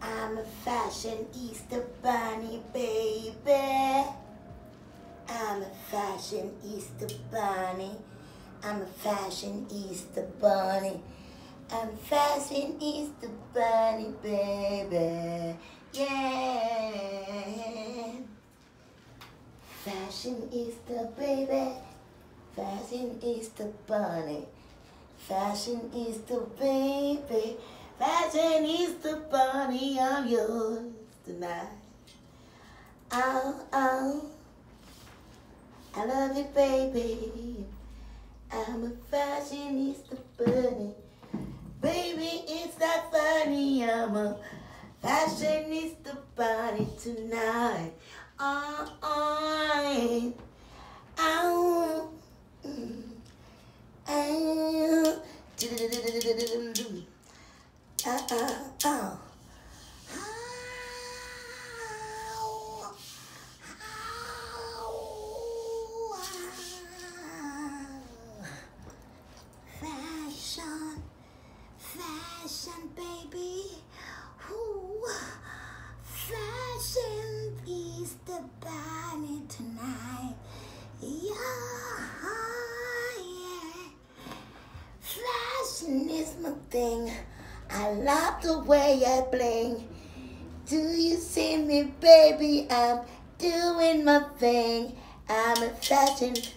I'm a fashionista bunny, baby. I'm a fashionista bunny. I'm a fashionista bunny. I'm a fashionista bunny, baby. Yeah. Fashionista, baby. Fashionista bunny. Fashionista, baby. Fashionista bunny, I'm yours tonight. Oh, oh. I love you, baby. I'm a fashionista bunny. Baby, it's not funny. I'm a fashionista bunny tonight. Oh, oh, oh, oh. Fashion, baby. Ooh, fashion is the bunny tonight. Yeah, yeah. Fashion is my thing. I love the way I bling. Do you see me, baby? I'm doing my thing. I'm a fashion. Fashion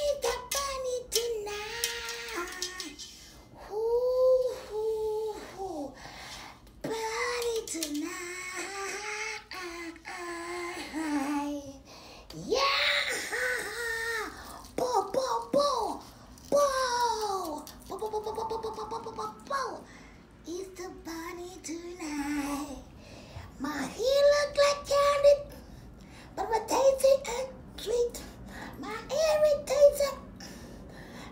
is the bunny tonight. Ooh, ooh, ooh. Bunny tonight. Yeah. Bo, bo, bo, bo. Bo, bo, bo, bo, bo, bo, bo, bo, bo, bo, bo. It's the bunny tonight. My hair look like candy, but my taste ain't sweet. My hair tastes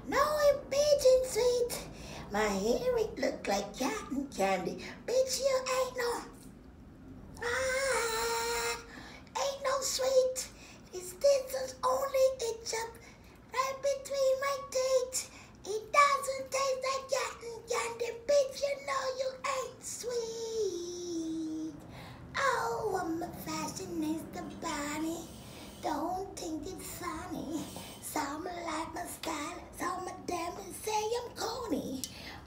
no impeaching sweet. My hair it look like cotton candy. Bitch, you ain't no sweet. This distance only itch up right between my teeth. It doesn't taste like cotton candy. Bitch, you know you ain't sweet. Oh, I'm a fashionista bunny. Don't think it's funny. Some like my style, some of them say I'm corny.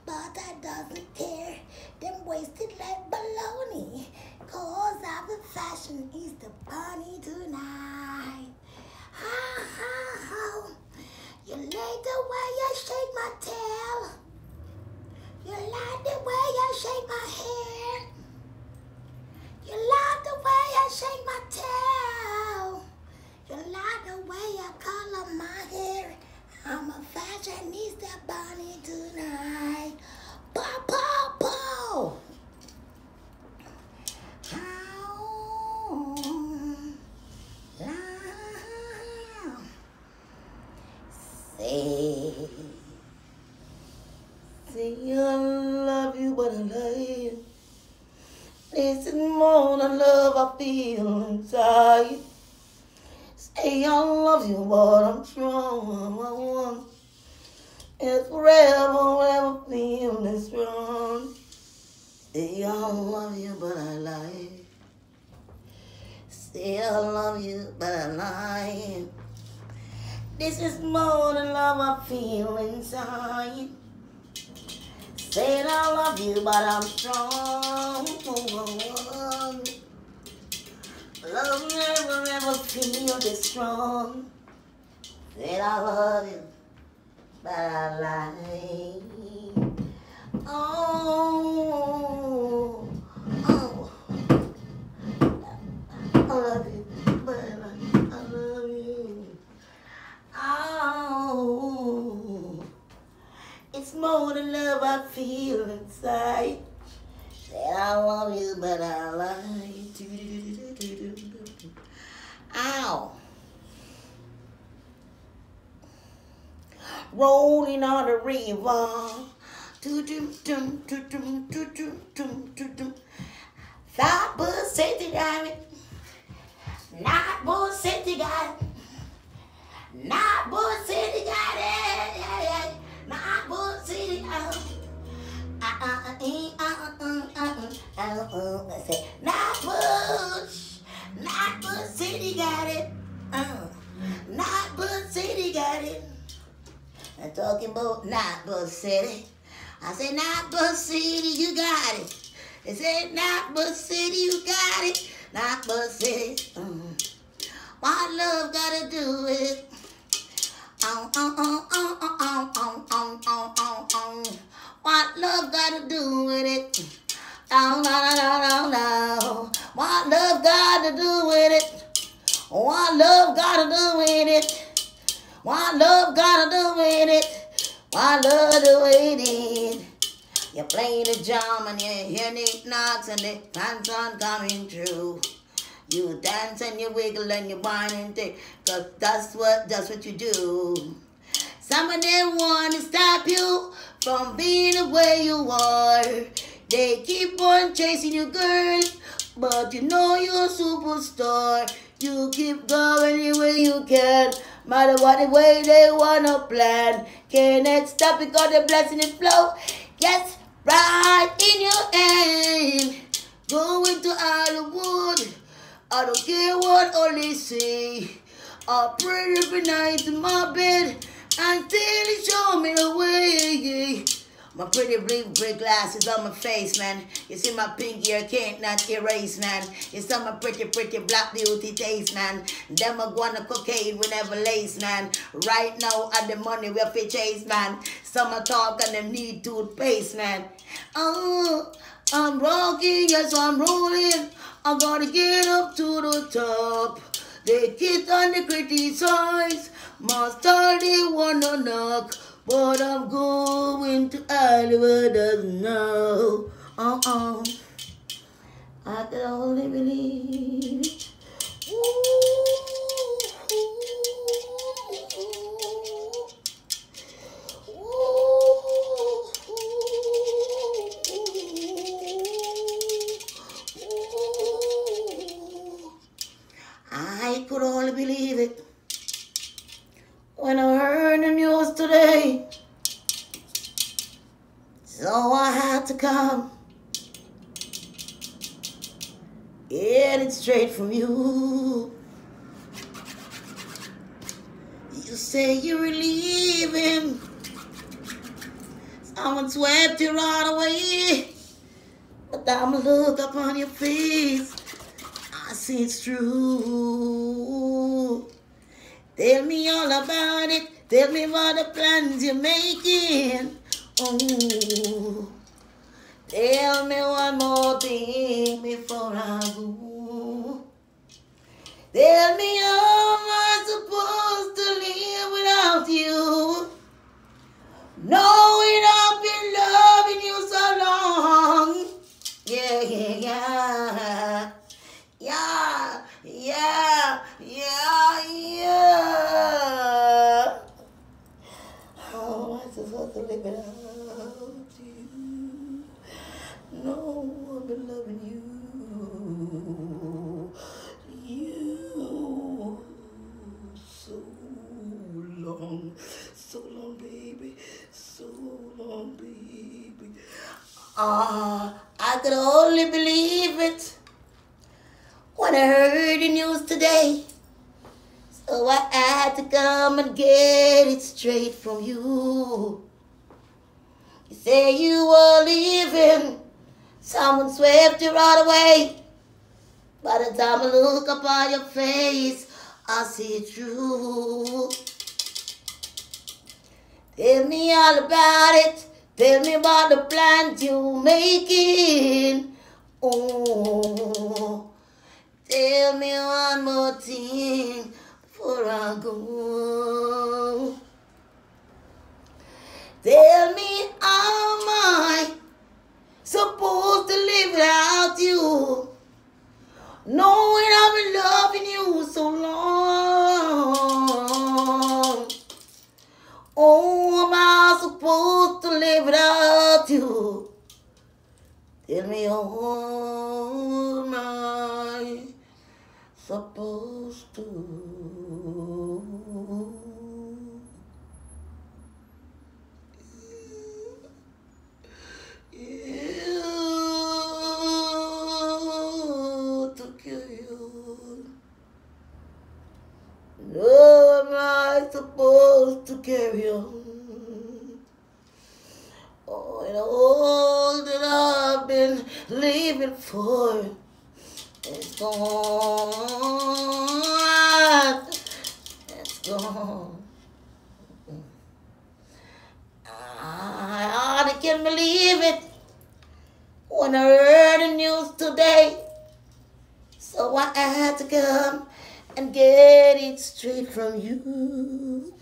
But I doesn't care, them wasted like baloney. Cause I'm a fashionista bunny tonight. Ha ha ha. You like the way I shake my tail. You like the way I shake my hair. You like the way I shake my tail. You like the way I color my hair. I'm a fashionista bunny tonight. Pow, pow, pow. Say I love you, but I love you. This is more than love I feel inside. Say I love you, but I'm strong. It's forever, ever feeling strong. Say I love you, but I lie. Say I love you, but I lie. This is more than love I feel inside. Say I love you, but I'm strong. Love never ever feel this strong. Said I love you, but I lie. Oh, oh, I love you, but I love you. Oh, it's more than love I feel inside. Said I love you, but I lie. Ow. Rolling on the river. Thought was said to God. Not was said to God. Not was said to God. Not was said to God. I say, not Bush. Not Bush City got it. Not Bush City got it. I'm talking about not Bush City. I said, not Bush City, you got it. They said, not Bush City, you got it. Not Bush City. What love gotta do with it? What love gotta do with it? No. What love gotta do with it? What love gotta do with it? What love gotta do with it? What love do with it? You play the drum and you hear Nick knocks and the pants on coming through. You dance and you wiggle and you whine and take, cause that's what you do. Some of them want to stop you from being the way you are. They keep on chasing you, girl, but you know you're a superstar. You keep going any way you can, matter what the way they wanna plan. Can't stop because the blessing is flow. Yes, right in your hand. Going to Hollywood. I don't care what all they say. I pray every night in my bed until they show me the way. My pretty blue gray glasses on my face, man. You see my pink hair can't not erase, man. You see my pretty black beauty taste, man. Them a go on a cocaine we never lace, man. Right now at the money we have to chase, man. Some a talk and them need toothpaste, man. Oh, I'm rocking, yes I'm rolling. I gotta get up to the top. They keep on the criticize. My style they wanna knock. But I'm going to Hollywood doesn't know. I can only believe it. I could only believe it when I heard the news today. So I had to come get it straight from you. You say you're leaving. Someone swept you right away. But I'm a look up on your face. I see it's true. Tell me all about it. Tell me about the plans you're making. Oh, tell me one more thing before I go. Tell me how am I supposed to live without you? Knowing I've been loving you so long. Yeah. How am I supposed to live without you? No, I've been loving you. You so long, baby, so long, baby. I could only believe it when I heard the news today. So I had to come and get it straight from you. You say you were leaving. Someone swept you right away. By the time I look up on your face, I see it true. Tell me all about it. Tell me about the plans you're making. Oh, tell me one more thing before I go. Tell me how am I supposed to live without you? Knowing I've been loving you so long. Oh, am I supposed to live without you? Tell me how am I supposed to? you. Oh, and all that I've been living for is gone. It's gone. I hardly can believe it when I heard the news today. So I had to come and get it straight from you.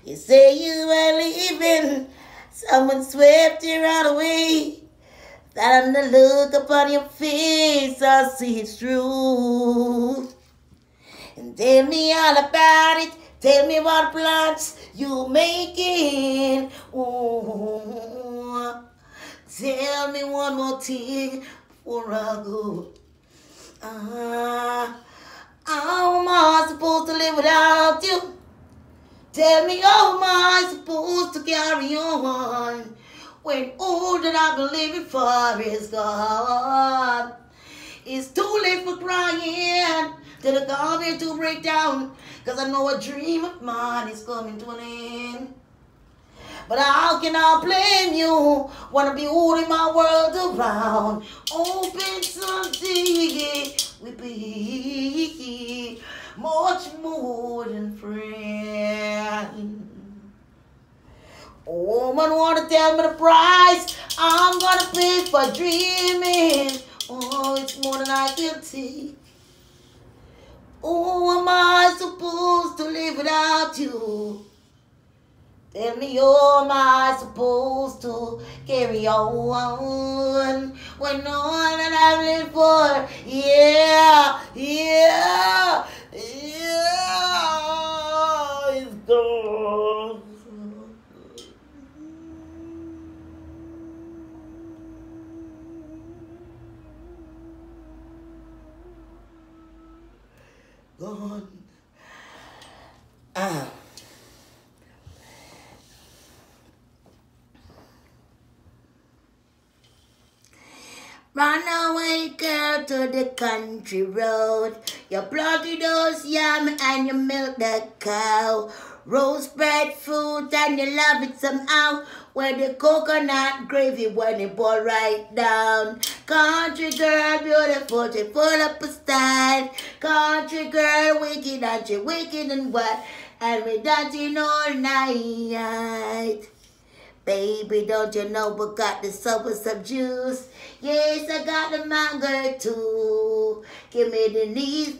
You say you were leaving, someone swept you right away. That on the look upon your face, I see it's true. And tell me all about it. Tell me what plans you making. Ooh. Tell me one more thing before I go. How am I supposed to live without you? Tell me how am I supposed to carry on when all that I've been living for is gone? It's too late for crying till the garbage to break down, 'cause I know a dream of mine is coming to an end. But how can I blame you when I be holding my world around? Hoping someday we be much more than friends. Woman wanna tell me the price I'm gonna pay for dreaming. Oh, it's more than I can take. Oh, am I supposed to live without you? Tell me, how am I supposed to carry on when all that I've lived for, yeah, is gone. Gone. Run away, girl, to the country road. You planted those yam and you milk the cow. Roast breadfruit and you love it somehow. Where the coconut gravy when it boil right down. Country girl, beautiful, she full up of style. Country girl, wicked and she wicked and wild. And we dancing all night. Baby, don't you know we got the sour some juice? Yes, I got the mango too. Give me the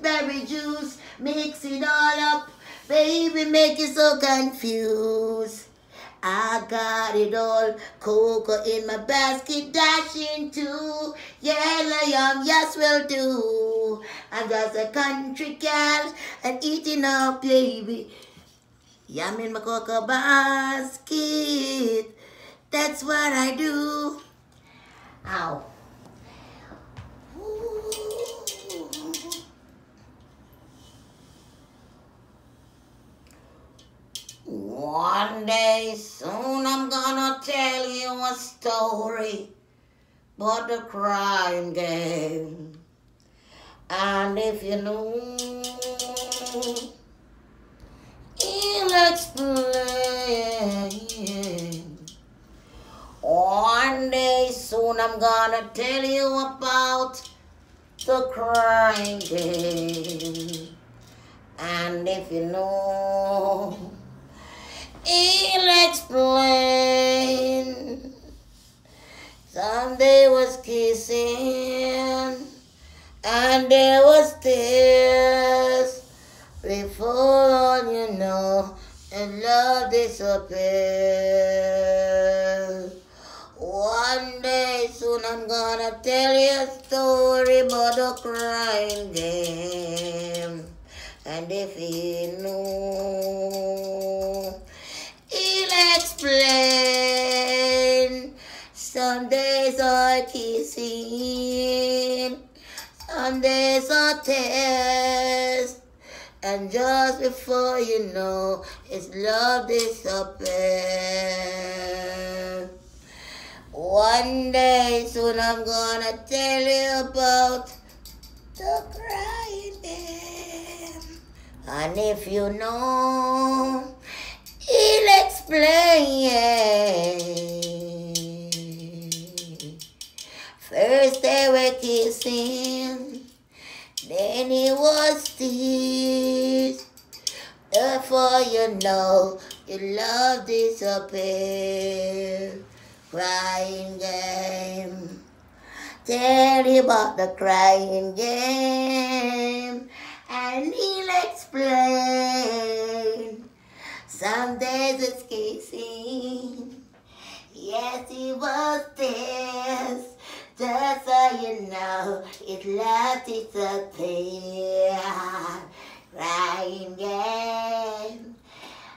berry juice, mix it all up. Baby, make you so confused. I got it all, cocoa in my basket, dashing too. Yellow yum, yes will do. I'm just a country gal and eating up, baby. Yum in my cocoa basket. That's what I do. Ow. One day soon I'm gonna tell you a story about the crime game. And if you know, he'll explain. One day soon I'm gonna tell you about the crime game. And if you know, he'll explain. Someday was kissing and there was tears. Before all you know, and love disappears. One day soon I'm gonna tell you a story about the crime game. And if you know, he'll explain. Some days are kissing, some days are tears. And just before you know, it's love disappears. One day soon I'm gonna tell you about the crying game. And if you know, explain. First they were kissing, then it was tears. Therefore you know your love disappeared. Crying game. Tell you about the crying game, and he'll explain. Some days it's kissing, yes, it was this. Just so you know, it love disappeared. Crying game.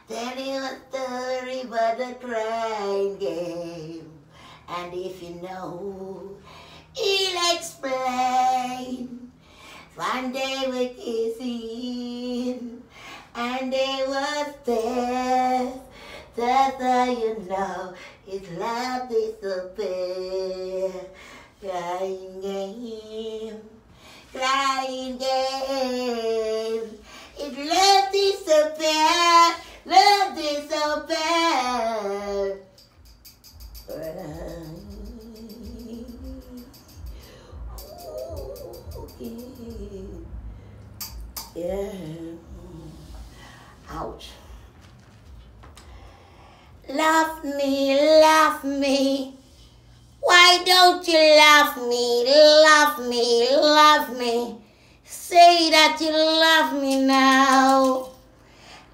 Then it was story about the crying game. And if you know, he'll explain. One day we're kissing, and there was death. That's how you know his love disappeared. Crying game, crying game. It love disappeared, love disappeared. Yeah. Ouch. Love me, love me. Why don't you love me, love me, love me? Say that you love me now.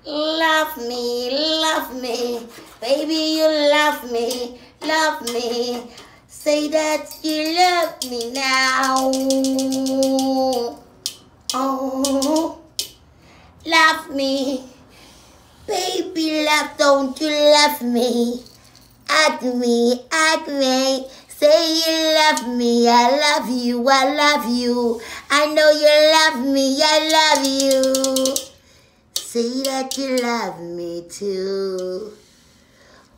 Love me, baby, you love me, love me. Say that you love me now. Oh, love me, baby, love, don't you love me? At me, say you love me, I love you, I love you. I know you love me, I love you. Say that you love me too.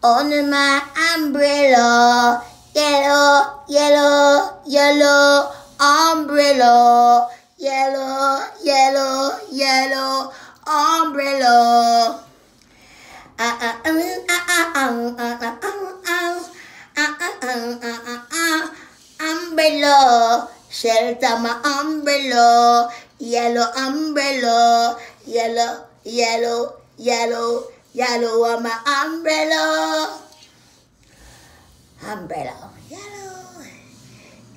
Under my umbrella, yellow, yellow, yellow umbrella, yellow, yellow, yellow umbrella. Umbrella, shelter my umbrella, yellow umbrella, yellow, yellow, yellow, yellow my umbrella. Umbrella, yellow,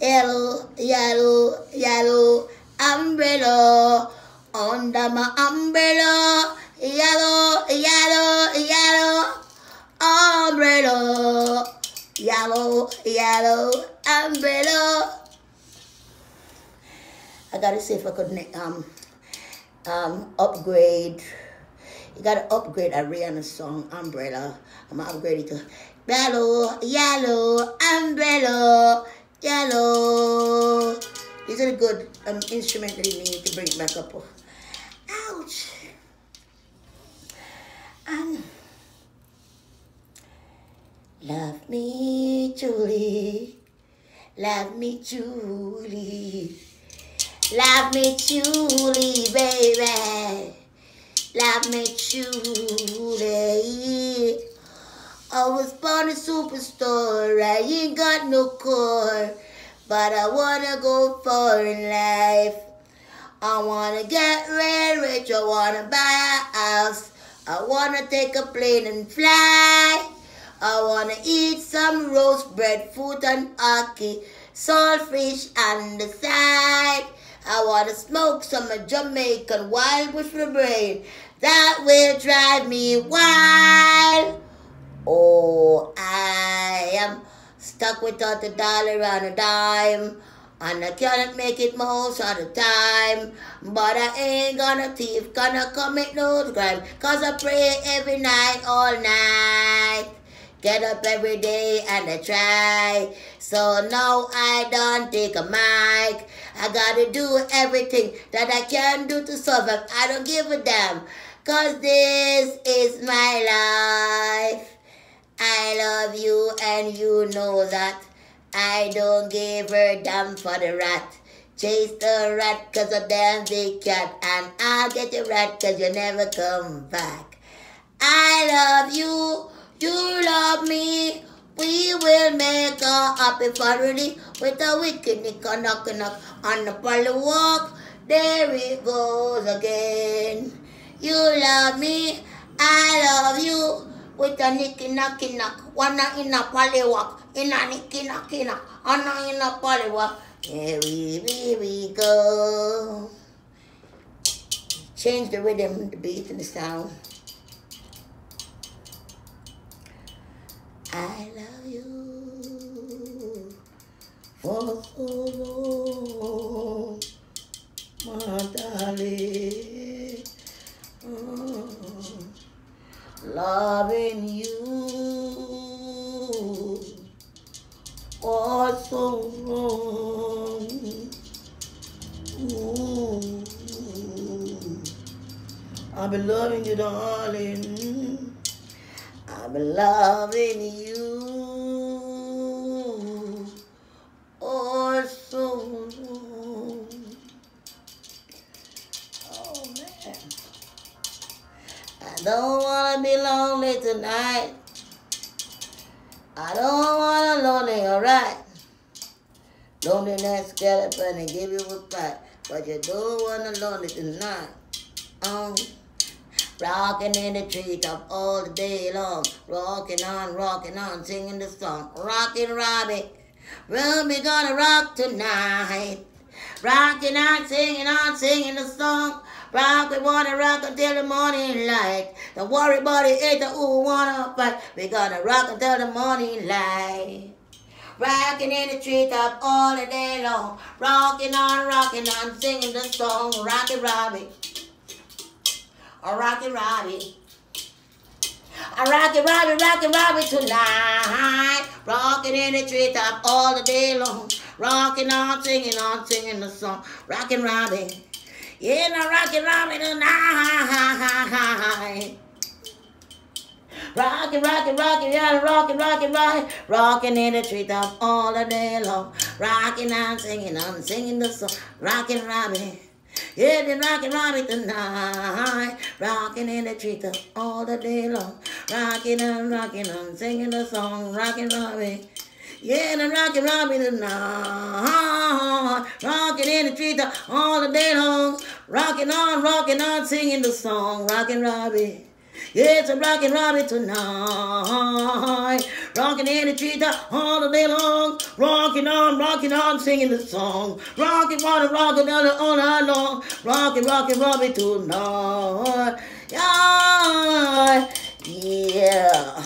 yellow, yellow, yellow umbrella. Under my umbrella, yellow, yellow, yellow umbrella, yellow, yellow umbrella. I gotta see if I could upgrade. You gotta upgrade Ariana's song Umbrella. I'm gonna upgrade it to yellow, yellow umbrella, yellow. These are the good instruments that you need to bring it back up. Ouch. And love me, Julie. Love me, Julie. Love me, Julie, baby. Love me, Julie. I was born a superstar. I ain't got no car, but I wanna go far in life. I wanna get real rich. I wanna buy a house. I wanna take a plane and fly. I wanna eat some roast bread, fruit and ackee, saltfish on the side. I wanna smoke some Jamaican wild bush for brain. That will drive me wild. Oh, I am stuck without $1 and a dime, and I cannot make it most of the time. But I ain't gonna thief, gonna commit no crime, 'cause I pray every night, all night. Get up every day and I try. So now I don't take a mic. I gotta do everything that I can do to survive. I don't give a damn, 'cause this is my life. I love you and you know that. I don't give a damn for the rat. Chase the rat 'cause of damn big cat, and I'll get the rat 'cause you never come back. I love you, You love me. We will make a happy family with a wicked knock on the parlor walk. There it goes again. You love me, I love you. With a knock, one in a parlor walk, in a knock, on in a parlor walk. Here we go. Change the rhythm, the beat, and the sound. I love you for so long, my darling. Loving you for so long. I've been loving you, darling. I've been loving you oh so long. Oh man, I don't wanna be lonely tonight. I don't wanna lonely, alright. Loneliness skeleton and give you a pat, but you don't wanna lonely tonight. Rocking in the treetop all the day long. Rocking on, singing the song. Rockin' Robbie, well, we gonna rock tonight. Rocking on, singing the song. Rock, we wanna rock until the morning light. Don't worry about it, ain't the who wanna fight. We gonna rock until the morning light. Rocking in the treetop all the day long. Rocking on, singing the song. Rockin' Robbie. A Rocky Robbie. A Rocky Robbie tonight. Rocking in the treetop all the day long. Rocking on, singing the song. Rockin' Robbie. Yeah, no Rocky Robbie tonight. Rockin', yeah, rockin' Robbie. Rocking in the treetop all the day long. Rocking on, singing the song. Rockin' Robbie. Yeah, been rockin' Robbie tonight. Rockin' in the treetop all the day long. Rockin' on, singing the song. Rockin' Robbie. Yeah, the rockin' Robbie tonight. Rockin' in the treetop all the day long. Rockin' on, singing the song. Rockin' Robbie. Yeah, it's a Rockin' Robbie tonight. Rockin' in the treetop all the day long. Rockin' on, singing the song. Rockin' all night long. Rockin' Robbie tonight. Yeah. Yeah.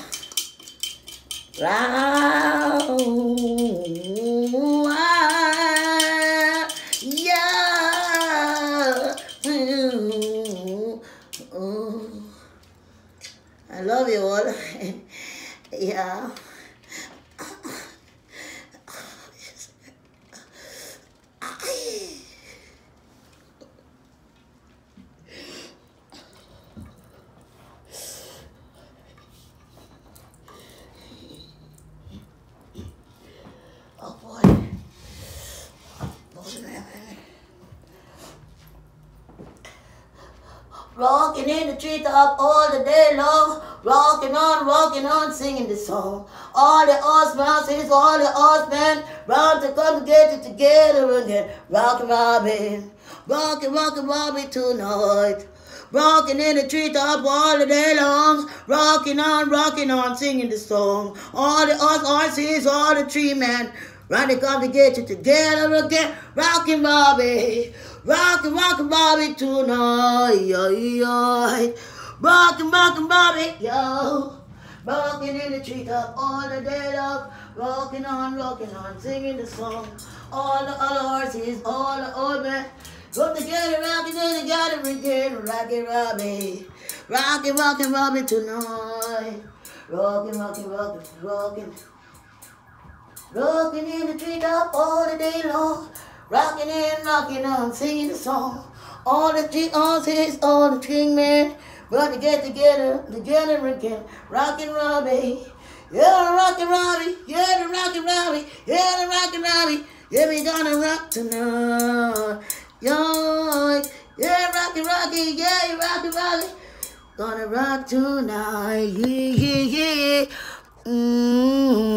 I love you all. Yeah. Oh boy. Rocking in the treetop all the day long. Rocking on, singing the song. All the horsemen, all the horsemen, round to come together again. Rockin' Robbie, rockin' Robbie tonight. Rocking in the treetop all the day long. Rocking on, singing the song. All the horses, all the tree men, round to come together again. Rockin' Robbie. Rockin' Robbie tonight. Rockin' Robbie, yo. Rockin' in the treetop all the day long. Rockin' on, singing the song. All the horses, all the old men, come together, rockin' together again. Rockin' Robbie. Rockin' Robbie tonight. Rockin'. Rockin' in the treetop all the day long. Rockin' on, singing the song. All the horses, all the string men, but to get together again. Rockin' Robbie, yeah, the Rockin' Robbie, yeah, the Rockin' Robbie, yeah, the Rockin' Robbie, yeah, we gonna rock tonight. Yeah, Rocky, yeah, Rocky Robbie. Gonna rock tonight. Yeah, yeah, yeah. Mm-hmm.